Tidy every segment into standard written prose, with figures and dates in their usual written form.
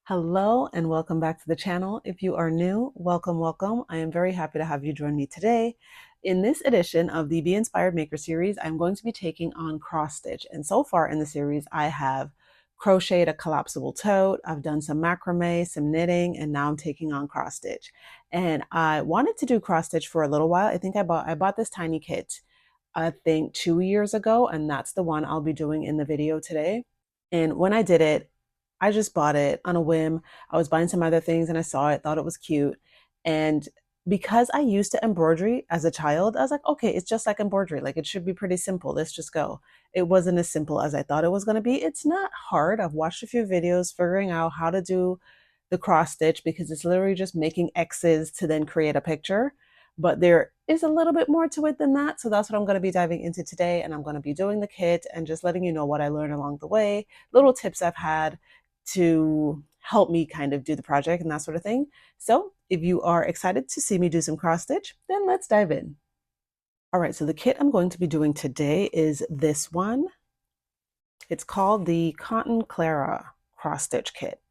Hello and welcome back to the channel. If you are new, welcome, welcome. I am very happy to have you join me today. In this edition of the Be Inspired Maker series, I'm going to be taking on cross stitch. And so far in the series, I have crocheted a collapsible tote. I've done some macrame, some knitting, and now I'm taking on cross stitch. And I wanted to do cross stitch for a little while. I think I bought this tiny kit, I think 2 years ago, and that's the one I'll be doing in the video today. And when I did it, I just bought it on a whim. I was buying some other things and I saw it, thought it was cute. And because I used to embroidery as a child, I was like, okay, it's just like embroidery. Like it should be pretty simple. Let's just go. It wasn't as simple as I thought it was going to be. It's not hard. I've watched a few videos figuring out how to do the cross stitch because it's literally just making X's to then create a picture. But there is a little bit more to it than that. So that's what I'm going to be diving into today. And I'm going to be doing the kit and just letting you know what I learned along the way, little tips I've had to help me kind of do the project and that sort of thing. So if you are excited to see me do some cross stitch, then let's dive in. All right, so the kit I'm going to be doing today is this one. It's called the Cotton Clara cross stitch kit.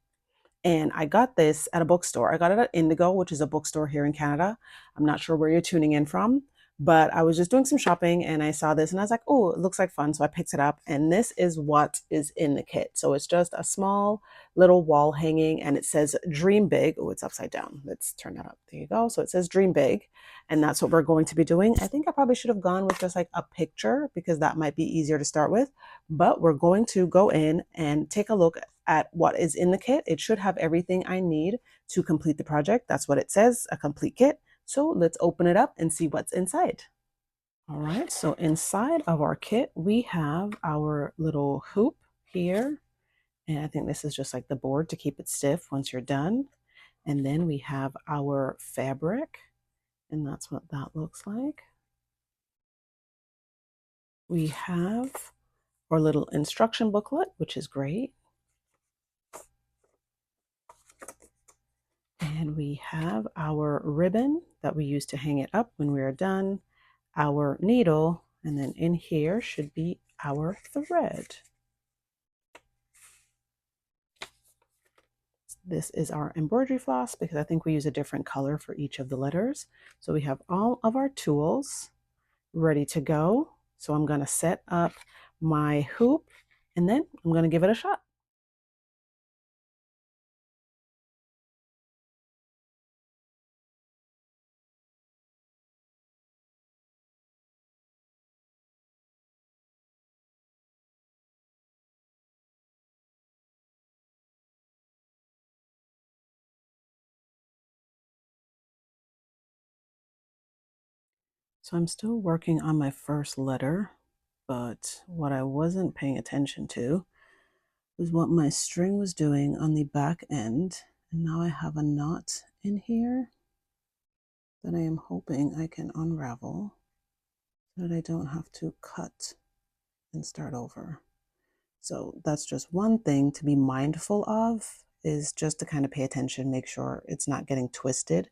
And I got this at a bookstore. I got it at Indigo, which is a bookstore here in Canada. I'm not sure where you're tuning in from, but I was just doing some shopping and I saw this and I was like, oh, it looks like fun. So I picked it up and this is what is in the kit. So it's just a small little wall hanging and it says dream big. Oh, it's upside down. Let's turn that up. There you go. So it says dream big. And that's what we're going to be doing. I think I probably should have gone with just like a picture because that might be easier to start with. But we're going to go in and take a look at what is in the kit. It should have everything I need to complete the project. That's what it says, a complete kit. So let's open it up and see what's inside. All right, so inside of our kit, we have our little hoop here. And I think this is just like the board to keep it stiff once you're done. And then we have our fabric, and that's what that looks like. We have our little instruction booklet, which is great. And we have our ribbon that we use to hang it up when we are done, our needle, and then in here should be our thread. This is our embroidery floss because I think we use a different color for each of the letters. So we have all of our tools ready to go. So I'm going to set up my hoop and then I'm going to give it a shot. So I'm still working on my first letter, but what I wasn't paying attention to was what my string was doing on the back end. And now I have a knot in here that I am hoping I can unravel so that I don't have to cut and start over. So that's just one thing to be mindful of, is just to kind of pay attention, make sure it's not getting twisted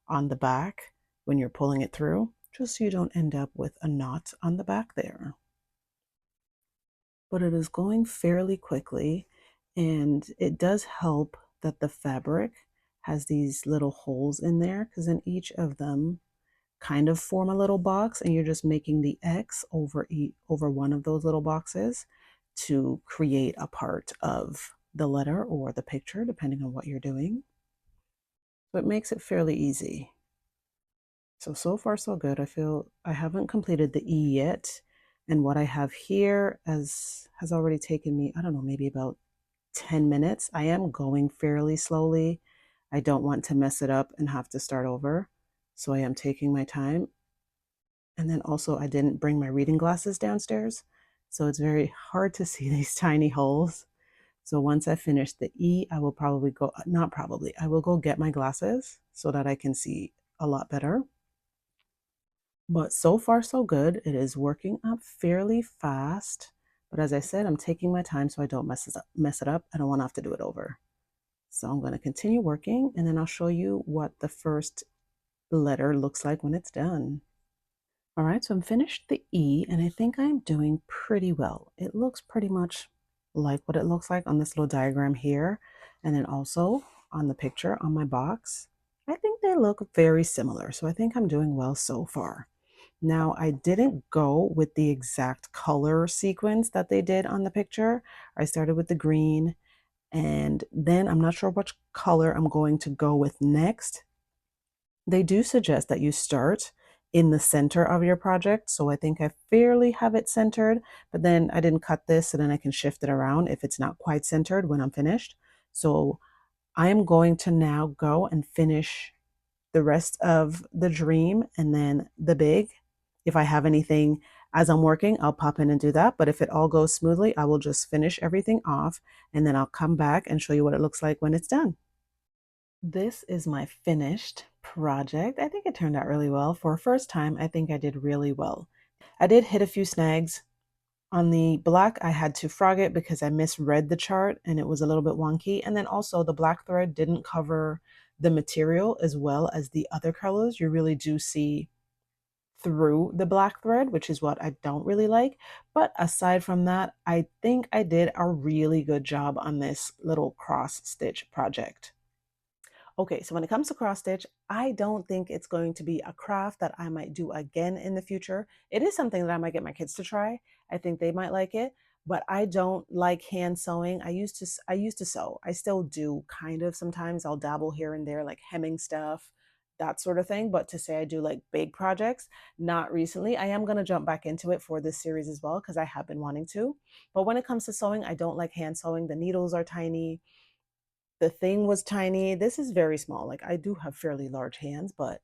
on the back when you're pulling it through, just so you don't end up with a knot on the back there. But it is going fairly quickly, and it does help that the fabric has these little holes in there, because then each of them kind of form a little box, and you're just making the X over one of those little boxes to create a part of the letter or the picture, depending on what you're doing. So it makes it fairly easy. So far so good. I feel I haven't completed the E yet. And what I have here has already taken me, I don't know, maybe about 10 minutes. I am going fairly slowly. I don't want to mess it up and have to start over. So I am taking my time. And then also I didn't bring my reading glasses downstairs. So it's very hard to see these tiny holes. So once I finish the E, I will probably go, not probably, I will go get my glasses so that I can see a lot better. But so far so good. It is working up fairly fast. But as I said, I'm taking my time so I don't mess it up. I don't want to have to do it over. So I'm going to continue working and then I'll show you what the first letter looks like when it's done. All right, so I'm finished the E and I think I'm doing pretty well. It looks pretty much like what it looks like on this little diagram here. And then also on the picture on my box, I think they look very similar. So I think I'm doing well so far. Now, I didn't go with the exact color sequence that they did on the picture. I started with the green, and then I'm not sure which color I'm going to go with next. They do suggest that you start in the center of your project. So I think I fairly have it centered, but then I didn't cut this, so then I can shift it around if it's not quite centered when I'm finished. So I am going to now go and finish the rest of the dream and then the big. If I have anything as I'm working, I'll pop in and do that. But if it all goes smoothly, I will just finish everything off and then I'll come back and show you what it looks like when it's done. This is my finished project. I think it turned out really well. For a first time, I think I did really well. I did hit a few snags. On the black, I had to frog it because I misread the chart and it was a little bit wonky. And then also the black thread didn't cover the material as well as the other colors. You really do see through the black thread, which is what I don't really like. But aside from that, I think I did a really good job on this little cross stitch project. Okay, so when it comes to cross stitch, I don't think it's going to be a craft that I might do again in the future. It is something that I might get my kids to try. I think they might like it, but I don't like hand sewing. I used to sew. I still do kind of sometimes. I'll dabble here and there like hemming stuff, that sort of thing, but to say I do like big projects, not recently. I am going to jump back into it for this series as well because I have been wanting to. But when it comes to sewing, I don't like hand sewing. The needles are tiny, the thing was tiny. This is very small. Like I do have fairly large hands, but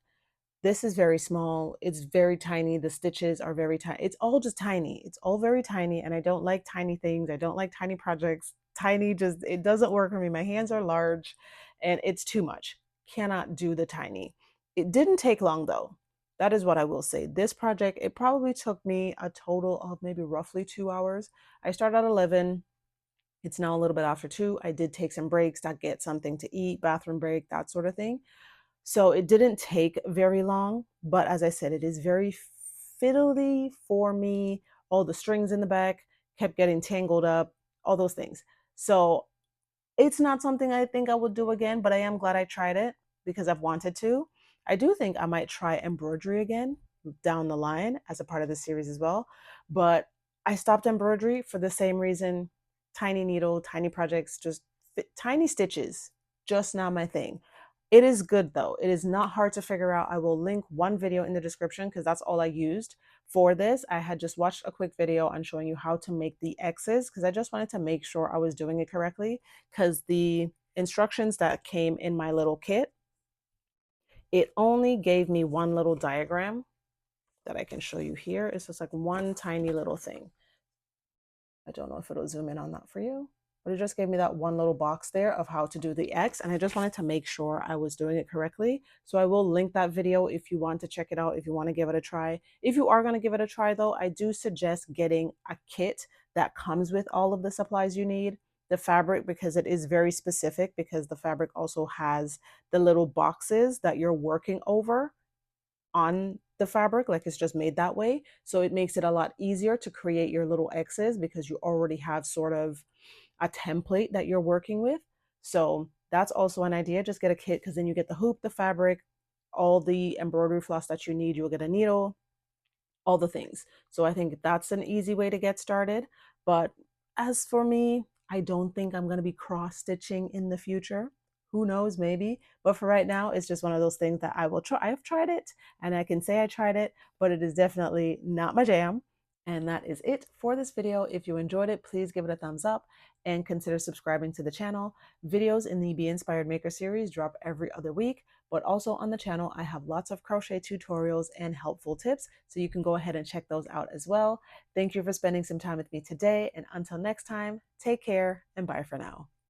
this is very small. It's very tiny. The stitches are very tiny. It's all just tiny. It's all very tiny. And I don't like tiny things. I don't like tiny projects. Tiny just, it doesn't work for me. My hands are large and it's too much. Cannot do the tiny. It didn't take long though. That is what I will say. This project, it probably took me a total of maybe roughly 2 hours. I started at 11. It's now a little bit after 2. I did take some breaks to get something to eat, bathroom break, that sort of thing. So it didn't take very long, but as I said, it is very fiddly for me. All the strings in the back kept getting tangled up, all those things. So it's not something I think I would do again, but I am glad I tried it because I've wanted to. I do think I might try embroidery again down the line as a part of the series as well. But I stopped embroidery for the same reason. Tiny needle, tiny projects, just tiny stitches, just not my thing. It is good though. It is not hard to figure out. I will link one video in the description because that's all I used for this. I had just watched a quick video on showing you how to make the X's because I just wanted to make sure I was doing it correctly, because the instructions that came in my little kit, it only gave me one little diagram that I can show you here. It's just like one tiny little thing. I don't know if it'll zoom in on that for you, but it just gave me that one little box there of how to do the X. And I just wanted to make sure I was doing it correctly. So I will link that video if you want to check it out, if you want to give it a try. If you are going to give it a try though, I do suggest getting a kit that comes with all of the supplies you need. The fabric, because it is very specific, because the fabric also has the little boxes that you're working over on the fabric, like it's just made that way. So it makes it a lot easier to create your little X's because you already have sort of a template that you're working with. So that's also an idea. Just get a kit because then you get the hoop, the fabric, all the embroidery floss that you need. You'll get a needle, all the things. So I think that's an easy way to get started. But as for me, I don't think I'm going to be cross stitching in the future. Who knows, maybe. But for right now, it's just one of those things that I will try. I've tried it and I can say I tried it, but it is definitely not my jam. And that is it for this video. If you enjoyed it, please give it a thumbs up and consider subscribing to the channel. Videos in the Be Inspired Maker series drop every other week, but also on the channel, I have lots of crochet tutorials and helpful tips, so you can go ahead and check those out as well. Thank you for spending some time with me today, and until next time, take care and bye for now.